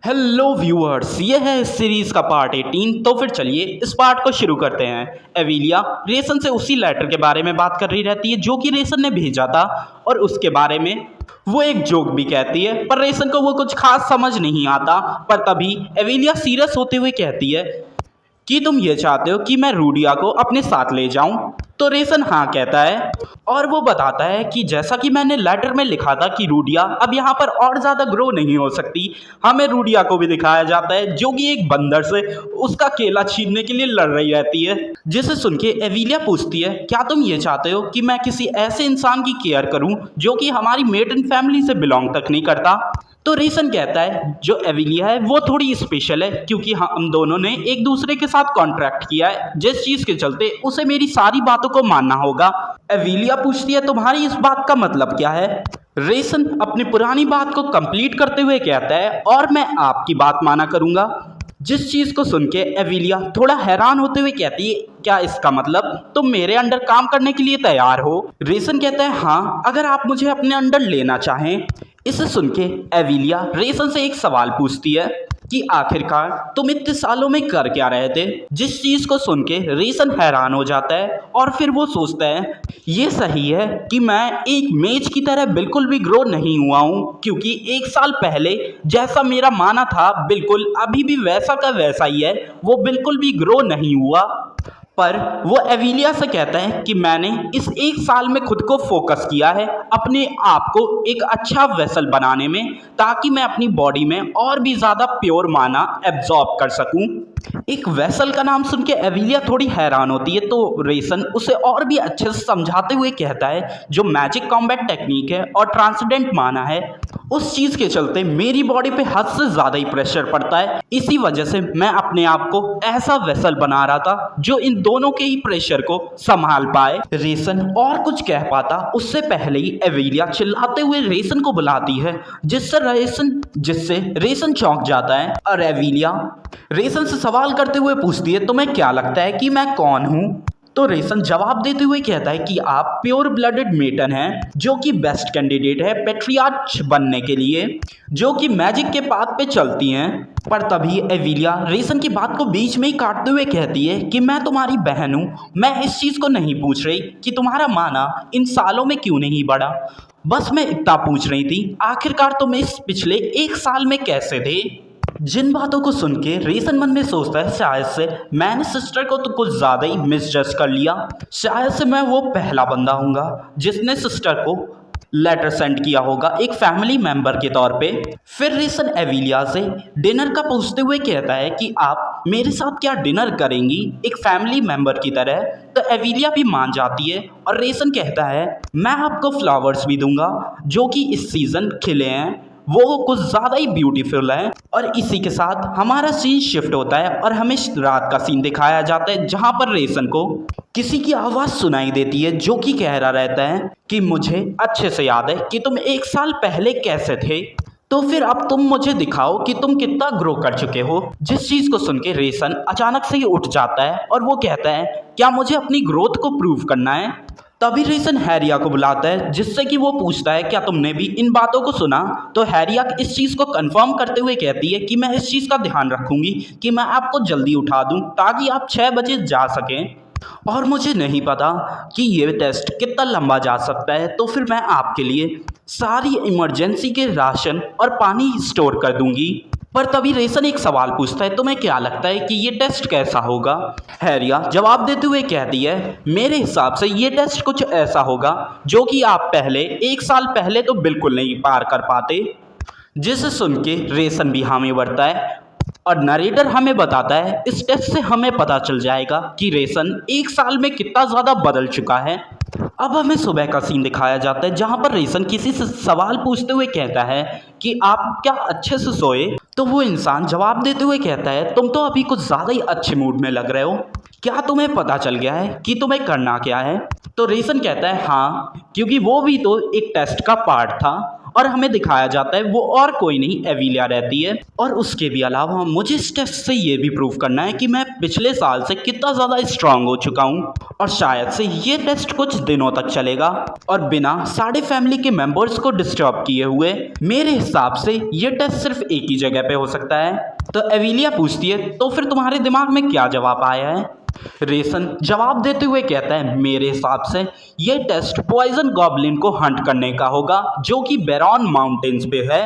Hello viewers, ये है इस सीरीज का पार्ट 18। तो फिर चलिए इस पार्ट को शुरू करते हैं। एविलिया रेसन से उसी लेटर के बारे में बात कर रही रहती है जो कि रेसन ने भेजा था, और उसके बारे में वो एक जोक भी कहती है, पर रेसन को वो कुछ खास समझ नहीं आता। पर तभी एविलिया सीरियस होते हुए कहती है कि तुम ये चाहते हो कि मैं रूडिया को अपने साथ ले जाऊं। तो रेसन हाँ कहता है, और वो बताता है कि जैसा कि मैंने लेटर में लिखा था कि रूडिया अब यहाँ पर और ज़्यादा ग्रो नहीं हो सकती। हमें रूडिया को भी दिखाया जाता है जो कि एक बंदर से उसका केला छीनने के लिए लड़ रही रहती है, जिसे सुन के एविलिया पूछती है, क्या तुम ये चाहते हो कि मैं किसी ऐसे इंसान की केयर करूं जो कि हमारी मेट इन फैमिली से बिलोंग तक नहीं करता। तो रेसन कहता है जो एविलिया है वो थोड़ी स्पेशल है, क्योंकि हम दोनों ने एक दूसरे के साथ कॉन्ट्रैक्ट किया है, जिस चीज़ के चलते उसे मेरी सारी बातों को मानना होगा। एविलिया पूछती है तुम्हारी इस बात का मतलब क्या है। रेसन अपनी पुरानी बात को कंप्लीट करते हुए कहता है और मैं आपकी बात माना करूंगा। जिस चीज़ को सुन के एविलिया थोड़ा हैरान होते हुए कहती है, क्या इसका मतलब तुम मेरे अंडर काम करने के लिए तैयार हो। रेसन कहता है हाँ, अगर आप मुझे अपने अंडर लेना चाहें। इसे सुन के एविलिया रेसन से एक सवाल पूछती है कि आखिरकार तुम इतने सालों में कर क्या रहे थे। जिस चीज़ को सुन के रेसन हैरान हो जाता है, और फिर वो सोचता है ये सही है कि मैं एक मेज की तरह बिल्कुल भी ग्रो नहीं हुआ हूँ, क्योंकि एक साल पहले जैसा मेरा माना था बिल्कुल अभी भी वैसा का वैसा ही है, वो बिल्कुल भी ग्रो नहीं हुआ। पर वो एविलिया से कहता है कि मैंने इस एक साल में खुद को फोकस किया है अपने आप को एक अच्छा वेसल बनाने में, ताकि मैं अपनी बॉडी में और भी ज़्यादा प्योर माना एब्जॉर्ब कर सकूं। एक वेसल का नाम सुन के एविलिया थोड़ी हैरान होती है, तो रेसन उसे और भी अच्छे से समझाते हुए कहता है जो मैजिक कॉम्बैट टेक्निक है और ट्रांसेंडेंट माना है, उस चीज़ के चलते मेरी बॉडी पे हद से ज़्यादा ही प्रेशर पड़ता है। इसी वजह से मैं अपने आप को ऐसा वेसल बना रहा था जो इन दोनों के ही प्रेशर को संभाल पाए। रेसन और कुछ कह पाता उससे पहले ही एविलिया चिल्लाते हुए रेसन को बुलाती है, जिससे रेसन चौंक जाता है। और एविलिया रेसन से सवाल करते हुए पूछती है तुम्हें क्या लगता है कि मैं कौन हूँ। तो रेसन जवाब देते हुए कहता है कि आप प्योर ब्लडेड मेटन हैं, जो कि बेस्ट कैंडिडेट है पेट्रियार्च बनने के लिए, जो कि मैजिक के पाथ पे चलती हैं। पर तभी एविलिया रेसन की बात को बीच में ही काटते हुए कहती है कि मैं तुम्हारी बहन हूँ, मैं इस चीज़ को नहीं पूछ रही कि तुम्हारा माना इन सालों में क्यों नहीं बढ़ा, बस मैं इतना पूछ रही थी आखिरकार तुम इस पिछले एक साल में कैसे थे। जिन बातों को सुन के रेसन मन में सोचता है शायद से मैंने सिस्टर को तो कुछ ज़्यादा ही मिसजज कर लिया, शायद से मैं वो पहला बंदा हूँगा जिसने सिस्टर को लेटर सेंड किया होगा एक फैमिली मेंबर के तौर पे। फिर रेसन एविलिया से डिनर का पूछते हुए कहता है कि आप मेरे साथ क्या डिनर करेंगी एक फैमिली मेंबर की तरह। तो एविलिया भी मान जाती है, और रेसन कहता है मैं आपको फ्लावर्स भी दूंगा जो कि इस सीज़न खिले हैं, वो कुछ ज़्यादा ही ब्यूटीफुल है। और इसी के साथ हमारा सीन शिफ्ट होता है और हमें रात का सीन दिखाया जाता है, जहाँ पर रेसन को किसी की आवाज़ सुनाई देती है जो कि कह रहा रहता है कि मुझे अच्छे से याद है कि तुम एक साल पहले कैसे थे, तो फिर अब तुम मुझे दिखाओ कि तुम कितना ग्रो कर चुके हो। जिस चीज़ को सुन के रेसन अचानक से ही उठ जाता है, और वो कहता है क्या मुझे अपनी ग्रोथ को प्रूव करना है। तभी रेसन हैरिया को बुलाता है, जिससे कि वो पूछता है क्या तुमने भी इन बातों को सुना। तो हैरिया इस चीज़ को कंफर्म करते हुए कहती है कि मैं इस चीज़ का ध्यान रखूंगी कि मैं आपको जल्दी उठा दूं ताकि आप 6 बजे जा सकें, और मुझे नहीं पता कि ये टेस्ट कितना लंबा जा सकता है, तो फिर मैं आपके लिए सारी इमरजेंसी के राशन और पानी स्टोर कर दूंगी। पर तभी रेसन एक सवाल पूछता है तुम्हें क्या लगता है कि ये टेस्ट कैसा होगा। हैरिया जवाब देते हुए कहती है मेरे हिसाब से ये टेस्ट कुछ ऐसा होगा जो कि आप पहले एक साल पहले तो बिल्कुल नहीं पार कर पाते। जिसे सुन के रेसन भी हामी भरता है, और नरेटर हमें बताता है इस टेस्ट से हमें पता चल जाएगा कि रेसन एक साल में कितना ज़्यादा बदल चुका है। अब हमें सुबह का सीन दिखाया जाता है, जहाँ पर रेसन किसी से सवाल पूछते हुए कहता है कि आप क्या अच्छे से सोए। तो वो इंसान जवाब देते हुए कहता है तुम तो अभी कुछ ज़्यादा ही अच्छे मूड में लग रहे हो, क्या तुम्हें पता चल गया है कि तुम्हें करना क्या है। तो रेसन कहता है हाँ, क्योंकि वो भी तो एक टेस्ट का पार्ट था, और हमें दिखाया जाता है वो और कोई नहीं एविलिया रहती है। और उसके भी अलावा मुझे इस टेस्ट से ये भी प्रूव करना है कि मैं पिछले साल से कितना ज़्यादा स्ट्रांग हो चुका हूँ, और शायद से ये टेस्ट कुछ दिनों तक चलेगा और बिना सारे फैमिली के मेंबर्स को डिस्टर्ब किए हुए। मेरे हिसाब से ये टेस्ट सिर्फ एक ही जगह पे हो सकता है। तो एविलिया पूछती है तो फिर तुम्हारे दिमाग में क्या जवाब आया है? रेसन जवाब देते हुए कहता है मेरे हिसाब से ये टेस्ट पॉइजन गॉब्लिन को हंट करने का होगा जो कि बेरॉन माउंटेन्स पे है।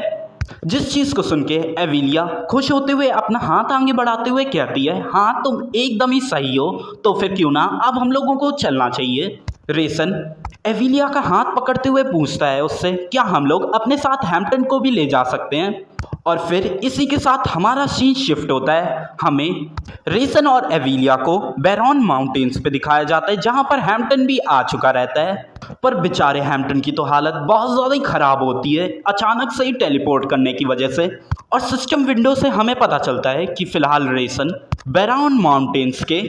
जिस चीज़ को सुन के एविलिया खुश होते हुए अपना हाथ आगे बढ़ाते हुए कहती है हाँ तुम एकदम ही सही हो, तो फिर क्यों ना अब हम लोगों को चलना चाहिए। रेसन एविलिया का हाथ पकड़ते हुए पूछता है उससे क्या हम लोग अपने साथ हैम्पटन को भी ले जा सकते हैं? और फिर इसी के साथ हमारा सीन शिफ्ट होता है। हमें रेसन और एविलिया को बेरॉन माउंटेन्स पे दिखाया जाता है जहां पर हैम्पटन भी आ चुका रहता है। पर बेचारे हैम्पटन की तो हालत बहुत ज़्यादा ही ख़राब होती है अचानक से ही टेलीपोर्ट करने की वजह से। और सिस्टम विंडो से हमें पता चलता है कि फ़िलहाल रेसन बेरॉन माउंटेन्स के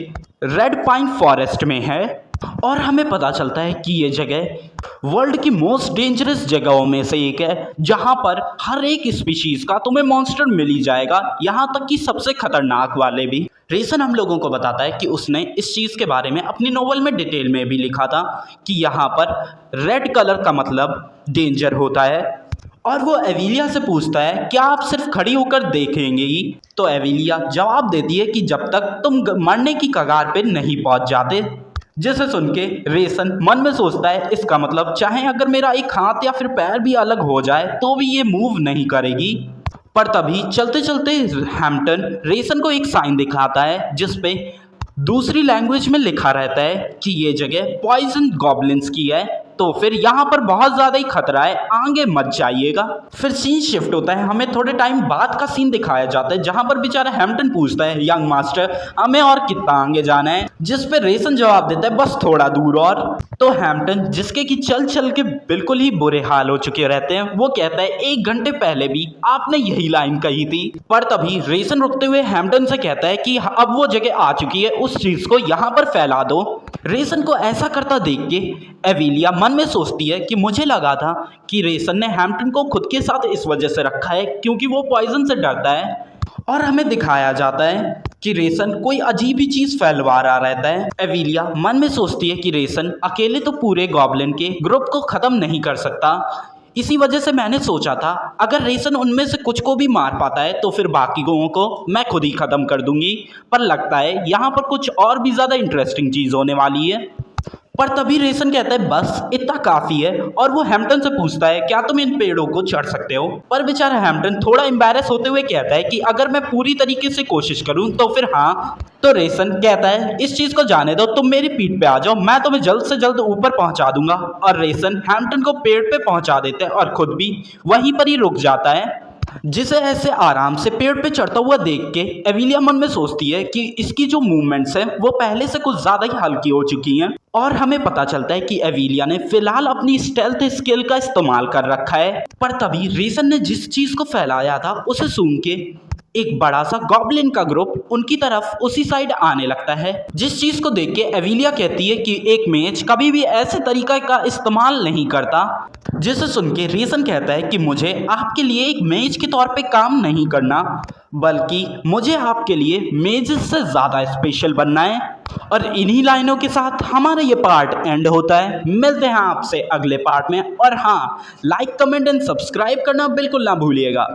रेड पाइन फॉरेस्ट में है। और हमें पता चलता है कि ये जगह वर्ल्ड की मोस्ट डेंजरस जगहों में से एक है जहां पर हर एक स्पीशीज़ का तुम्हें मॉन्स्टर मिल ही जाएगा, यहां तक कि सबसे खतरनाक वाले भी। रेसन हम लोगों को बताता है कि उसने इस चीज़ के बारे में अपनी नोवेल में डिटेल में भी लिखा था कि यहाँ पर रेड कलर का मतलब डेंजर होता है। और वो एविलिया से पूछता है क्या आप सिर्फ खड़ी होकर देखेंगे ही? तो एविलिया जवाब देती है कि जब तक तुम मरने की कगार पे नहीं पहुंच जाते। जिसे सुन के रेसन मन में सोचता है इसका मतलब चाहे अगर मेरा एक हाथ या फिर पैर भी अलग हो जाए तो भी ये मूव नहीं करेगी। पर तभी चलते चलते हैम्पटन रेसन को एक साइन दिखाता है जिसपे दूसरी लैंग्वेज में लिखा रहता है कि ये जगह पॉइजन गॉब्लिन्स की है, तो फिर यहाँ पर बहुत ज़्यादा ही खतरा है, आगे मत जाइएगा। फिर सीन शिफ्ट होता है, हमें थोड़े टाइम बाद का सीन दिखाया जाता है जहाँ पर बेचारा हैम्पटन पूछता है यंग मास्टर हमें और कितना आगे जाना है? जिस पे रेसन जवाब देता है बस थोड़ा दूर और। तो हैम्पटन जिसके कि चल चल के बिल्कुल ही बुरे हाल हो चुके रहते हैं वो कहता है 1 घंटे पहले भी आपने यही लाइन कही थी। पर तभी रेसन रुकते हुए हैम्पटन से कहता है कि अब वो जगह आ चुकी है, उस चीज़ को यहाँ पर फैला दो। रेसन को ऐसा करता देख के एविलिया मन में सोचती है कि मुझे लगा था कि रेसन ने हैम्पटन को खुद के साथ इस वजह से रखा है क्योंकि वो पॉइजन से डरता है। और हमें दिखाया जाता है कि रेसन कोई अजीब ही चीज़ फैलवा रहा रहता है। एविलिया मन में सोचती है कि रेसन अकेले तो पूरे गॉब्लिन के ग्रुप को ख़त्म नहीं कर सकता, इसी वजह से मैंने सोचा था अगर रेसन उनमें से कुछ को भी मार पाता है तो फिर बाकी लोगों को मैं खुद ही ख़त्म कर दूंगी। पर लगता है यहाँ पर कुछ और भी ज़्यादा इंटरेस्टिंग चीज़ होने वाली है। पर तभी रेसन कहता है बस इतना काफ़ी है, और वो हैम्पटन से पूछता है क्या तुम इन पेड़ों को चढ़ सकते हो? पर बेचारा हैम्पटन थोड़ा एम्बैरस होते हुए कहता है कि अगर मैं पूरी तरीके से कोशिश करूं तो फिर हाँ। तो रेसन कहता है इस चीज़ को जाने दो, तुम मेरी पीठ पे आ जाओ, मैं तुम्हें जल्द से जल्द ऊपर पहुंचा दूंगा। और रेसन हैम्पटन को पेड़ पे पहुंचा देता है और खुद भी वहीं पर ही रुक जाता है। जिसे ऐसे आराम से पेड़ पे चढ़ता हुआ देख के एविलिया मन में सोचती है कि इसकी जो मूवमेंट्स हैं वो पहले से कुछ ज़्यादा ही हल्की हो चुकी हैं। और हमें पता चलता है कि एविलिया ने फिलहाल अपनी स्टेल्थ स्किल का इस्तेमाल कर रखा है। पर तभी रेसन ने जिस चीज़ को फैलाया था उसे सूंघ के एक बड़ा सा गॉब्लिन का ग्रुप उनकी तरफ उसी साइड आने लगता है। जिस चीज़ को देख के एविलिया कहती है कि एक मेज कभी भी ऐसे तरीका का इस्तेमाल नहीं करता। जिसे सुन के रेसन कहता है कि मुझे आपके लिए एक मेज के तौर पे काम नहीं करना, बल्कि मुझे आपके लिए मेज से ज़्यादा स्पेशल बनना है। और इन्हीं लाइनों के साथ हमारा ये पार्ट एंड होता है। मिलते हैं आपसे अगले पार्ट में, और हाँ, लाइक कमेंट एंड सब्सक्राइब करना बिल्कुल ना भूलिएगा।